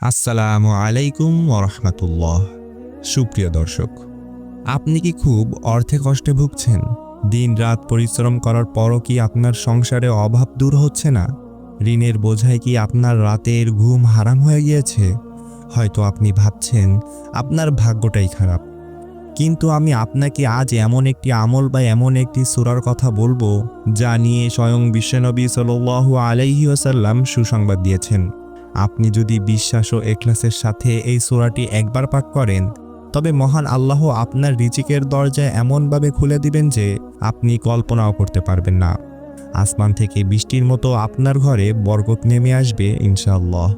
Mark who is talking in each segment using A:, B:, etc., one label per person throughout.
A: আসসালামু আলাইকুম ওরহমতুল্লাহ। সুপ্রিয় দর্শক, আপনি কি খুব অর্থে কষ্টে ভুগছেন? দিন রাত পরিশ্রম করার পরও কি আপনার সংসারে অভাব দূর হচ্ছে না? ঋণের বোঝায় কি আপনার রাতের ঘুম হারাম হয়ে গিয়েছে? হয়তো আপনি ভাবছেন আপনার ভাগ্যটাই খারাপ, কিন্তু আমি আপনাকে আজ এমন একটি আমল বা এমন একটি সূরার কথা বলবো যা নিয়ে স্বয়ং বিশ্বনবী সাল্লাল্লাহু আলাইহি ওয়াসাল্লাম সুসংবাদ দিয়েছেন। আপনি যদি বিশ্বাস ও ইখলাসের সাথে এই সূরাটি একবার পাঠ করেন, তবে মহান আল্লাহ আপনার রিজিকের দরজা এমনভাবে খুলে দিবেন যে আপনি কল্পনাও করতে পারবেন না। আসমান থেকে বৃষ্টির মতো আপনার ঘরে বরকত নেমে আসবে ইনশাআল্লাহ।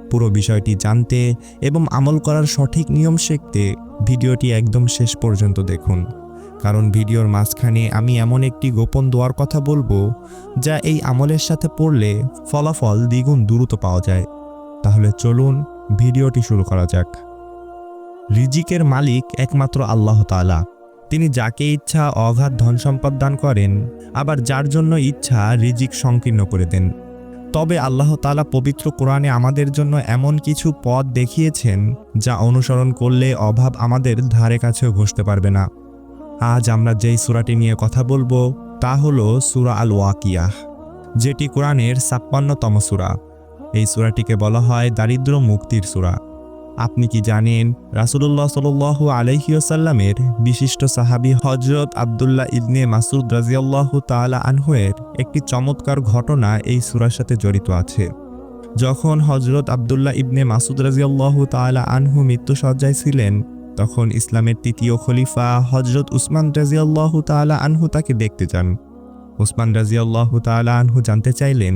A: পুরো বিষয়টি জানতে এবং আমল করার সঠিক নিয়ম শিখতে ভিডিওটি একদম শেষ পর্যন্ত দেখুন, কারণ ভিডিওর মাঝখানে আমি এমন একটি গোপন দোয়ার কথা বলবো যা এই আমলের সাথে পড়লে ফলাফল দ্বিগুণ দ্রুত পাওয়া যায়। তাহলে চলুন ভিডিওটি শুরু করা যাক। রিজিকের মালিক একমাত্র আল্লাহ তাআলা। তিনি যাকে ইচ্ছা অগাধ ধন সম্পদ দান করেন, আবার যার জন্য ইচ্ছা রিজিক সংকীর্ণ করে দেন। তবে আল্লাহ তাআলা পবিত্র কোরআনে আমাদের জন্য এমন কিছু পথ দেখিয়েছেন যা অনুসরণ করলে অভাব আমাদের ধারে কাছেও ঘষতে পারবে না। আজ আমরা যেই সূরাটি নিয়ে কথা বলবো তা হলো সূরা আল ওয়াকিয়াহ, যেটি কোরআনের ৫৬তম সূরা। এই সূরাটিকে বলা হয় দারিদ্র মুক্তির সূরা। আপনি কি জানেন রাসূলুল্লাহ সাল্লাল্লাহু আলাইহি ওয়াসাল্লামের বিশিষ্ট সাহাবী হযরত আব্দুল্লাহ ইবনে মাসউদ রাদিয়াল্লাহু তাআলা আনহু-এর একটি চমৎকার ঘটনা এই সূরার সাথে জড়িত আছে। যখন হযরত আব্দুল্লাহ ইবনে মাসউদ রাদিয়াল্লাহু তাআলা আনহু মৃত্যুশয্যায় ছিলেন, তখন ইসলামের তৃতীয় খলিফা হযরত উসমান রাদিয়াল্লাহু তাআলা আনহু তাকে দেখতে যান। উসমান রাদিয়াল্লাহু তাআলা আনহু জানতে চাইলেন,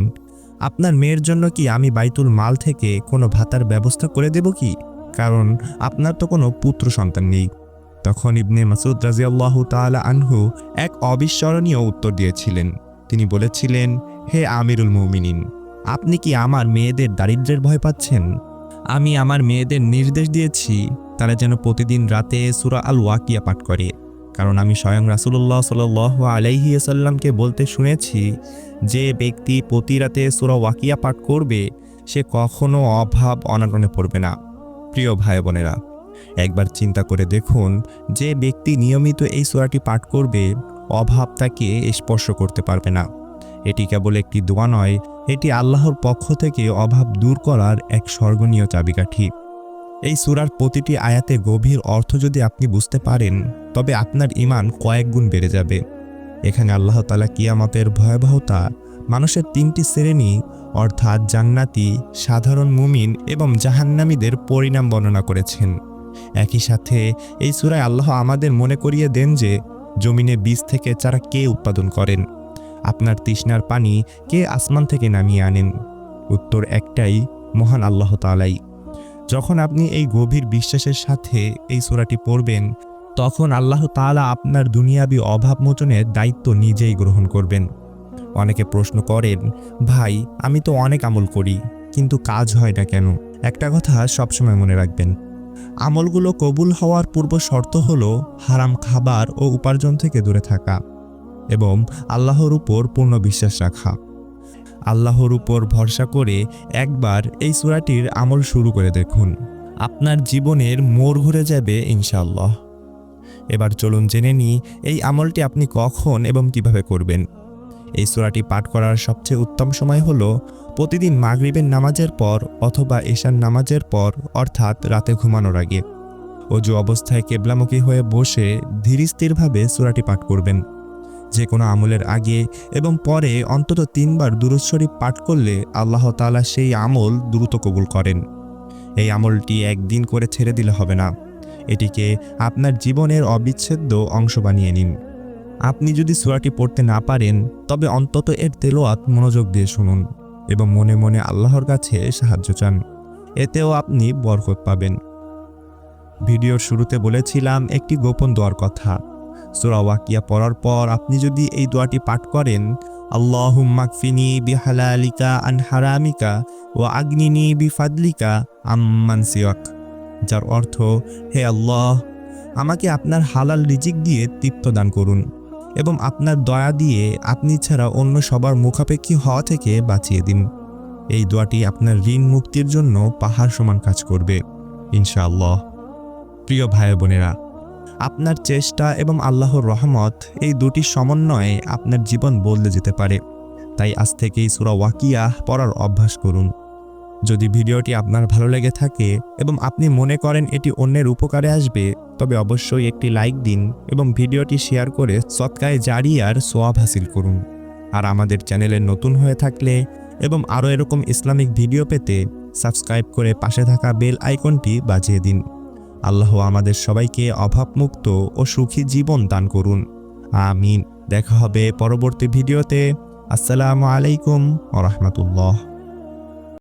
A: আপনার মেয়ের জন্য কি আমি বাইতুল মাল থেকে কোনো ভাতার ব্যবস্থা করে দেব কি? কারণ আপনার তো কোনো পুত্র সন্তান নেই। তখন ইবনে মাসউদ রাদিয়াল্লাহু তাআলা আনহু এক অবিস্মরণীয় উত্তর দিয়েছিলেন। তিনি বলেছিলেন, হে আমিরুল মুমিনিন, আপনি কি আমার মেয়েদের দারিদ্র্যের ভয় পাচ্ছেন? আমি আমার মেয়েদের নির্দেশ দিয়েছি তারা যেন প্রতিদিন রাতে সূরা আল ওয়াকিয়া পাঠ করে, কারণ আমি স্বয়ং রাসূলুল্লাহ সাল্লাল্লাহু আলাইহি ওয়াসাল্লামকে বলতে শুনেছি, যে ব্যক্তি প্রতি রাতে সূরা ওয়াকিয়া পাঠ করবে সে কখনো অভাব অনাটনে পড়বে না। প্রিয় ভাই বোনেরা, একবার চিন্তা করে দেখুন, যে ব্যক্তি নিয়মিত এই সূরাটি পাঠ করবে অভাব তাকে স্পর্শ করতে পারবে না। এটি কেবল একটি দোয়া নয়, এটি আল্লাহর পক্ষ থেকে অভাব দূর করার এক স্বর্গনীয় চাবিকাঠি। এই সূরার প্রতিটি আয়াতে গভীর অর্থ যদি আপনি বুঝতে পারেন, তবে আপনার ঈমান কয়েক গুণ বেড়ে যাবে। এখানে আল্লাহ তাআলা কিয়ামতের ভয়াবহতা, মানুষের তিনটি শ্রেণী অর্থাৎ জান্নাতি, সাধারণ মুমিন এবং জাহান্নামীদের পরিণাম বর্ণনা করেছেন। একই সাথে এই সূরায় আল্লাহ আমাদের মনে করিয়ে দেন যে জমিনে বীজ থেকে চারা কে উৎপাদন করেন, আপনার তৃষ্ণার পানি কে আসমান থেকে নামিয়ে আনেন। উত্তর একটাই, মহান আল্লাহ তাআলাই। যখন আপনি এই গভীর বিশ্বাসের সাথে এই সূরাটি পড়বেন, তখন আল্লাহ তাআলা আপনার দুনিয়াবি অভাব মোচনের দায়িত্ব নিজেই গ্রহণ করবেন। অনেকে প্রশ্ন করেন, ভাই আমি তো অনেক আমল করি কিন্তু কাজ হয় না কেন? একটা কথা সবসময় মনে রাখবেন, আমলগুলো কবুল হওয়ার পূর্ব শর্ত হলো হারাম খাবার ও উপার্জন থেকে দূরে থাকা এবং আল্লাহর উপর পূর্ণ বিশ্বাস রাখা। আল্লাহর উপর ভরসা করে একবার এই সূরাটির আমল শুরু করে দেখুন, আপনার জীবনের মোড় ঘুরে যাবে ইনশাআল্লাহ। এবার চলুন জেনে নিই এই আমলটি আপনি কখন এবং কিভাবে করবেন। এই সূরাটি পাঠ করার সবচেয়ে উত্তম সময় হলো প্রতিদিন মাগরিবের নামাজের পর অথবা ঈশার নামাজের পর, অর্থাৎ রাতে ঘুমানোর আগে। ওযু অবস্থায় কিবলামুখী হয়ে বসে ধীরস্থিরভাবে সূরাটি পাঠ করবেন। যে কোনো আমলের আগে এবং পরে অন্তত ৩ বার দুরূদ শরীফ পাঠ করলে আল্লাহ তাআলা সেই আমল দ্রুত কবুল করেন। এই আমলটি একদিন করে ছেড়ে দিলে হবে না, এটিকে আপনার জীবনের অবিচ্ছেদ্য অংশ বানিয়ে নিন। আপনি যদি সূরাটি পড়তে না পারেন, তবে অন্তত এর তেলাওয়াত মনোযোগ দিয়ে শুনুন এবং মনে মনে আল্লাহর কাছে সাহায্য চান, এতেও আপনি বরকত পাবেন। ভিডিওর শুরুতে বলেছিলাম একটি গোপন দোয়ার কথা। সূরা ওয়াকিয়া পড়ার পর আপনি যদি এই দোয়াটি পাঠ করেন, আল্লাহুম্মা কফিনি বিহালালিকা আন হারামিকা ওয়া আগনিনি বিফাদলিকা আম্মান সিওয়াক, যার অর্থ, হে আল্লাহ, আমাকে আপনার হালাল রিজিক দিয়ে তৃপ্ত দান করুন এবং আপনার দয়া দিয়ে আপনি ছাড়া অন্য সবার মুখাপেক্ষী হওয়া থেকে বাঁচিয়ে দিন। এই দোয়াটি আপনার ঋণ মুক্তির জন্য পাহাড় সমান কাজ করবে ইনশাআল্লাহ। প্রিয় ভাই বোনেরা, আপনার চেষ্টা এবং আল্লাহর রহমত এই দুটি সমন্বয়ে আপনার জীবন বদলে যেতে পারে। তাই আজ থেকেই সূরা ওয়াকিয়া পড়ার অভ্যাস করুন। যদি ভিডিওটি আপনার ভালো লেগে থাকে এবং আপনি মনে করেন এটি অন্যের উপকারে আসবে, তবে অবশ্যই একটি লাইক দিন এবং ভিডিওটি শেয়ার করে সদকায়ে জারিয়ার সওয়াব হাসিল করুন। আর আমাদের চ্যানেলে নতুন হয়ে থাকলে এবং আরও এরকম ইসলামিক ভিডিও পেতে সাবস্ক্রাইব করে পাশে থাকা বেল আইকনটি বাজিয়ে দিন। আল্লাহ আমাদের সবাইকে অভাবমুক্ত ও সুখী জীবন দান করুন। আমিন। দেখা হবে পরবর্তী ভিডিওতে। আসসালামু আলাইকুম ওয়া রাহমাতুল্লাহ।